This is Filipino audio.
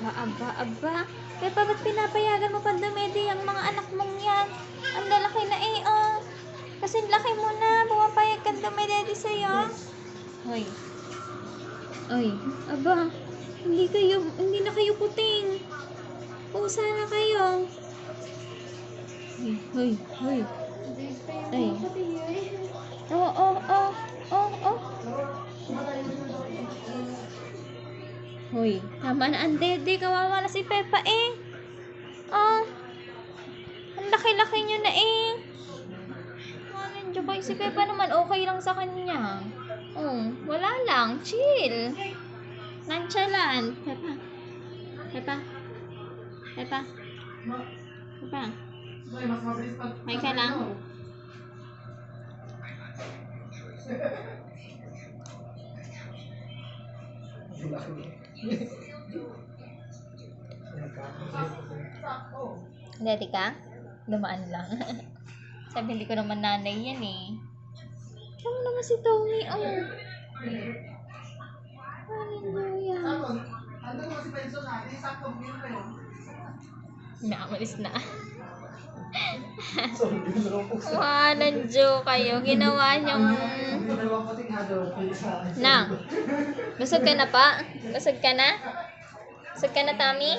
Aba. Pepa, ba't pinapayagan mo pa dumedi ang mga anak mong yan? Ang lalaki na eh, oh. Kasi laki mo na, pumapayag kang dumededi sa'yo. Hoy. Ay, aba. Hindi na kayo puting. Pusa na kayo. Hoy. Ay. Oh. Hoy, tama na ang dede. Kawawa na si Pepa eh. Oh. Ang laki-laki nyo na eh. Nandiyo kayo si Pepa naman. Okay lang sa kanya. Oh, wala lang. Chill. Nonchalant. Pepa. May ka lang. Dati ka? Dumaan lang. Sabi, hindi ko naman nanay yan eh. Ano naman si Tommy? Oh. Hallelujah. Naalis na. Nandiyo kayo. Ginawa niyong... Nang. Busog ka na pa? Busog ka na, Tommy?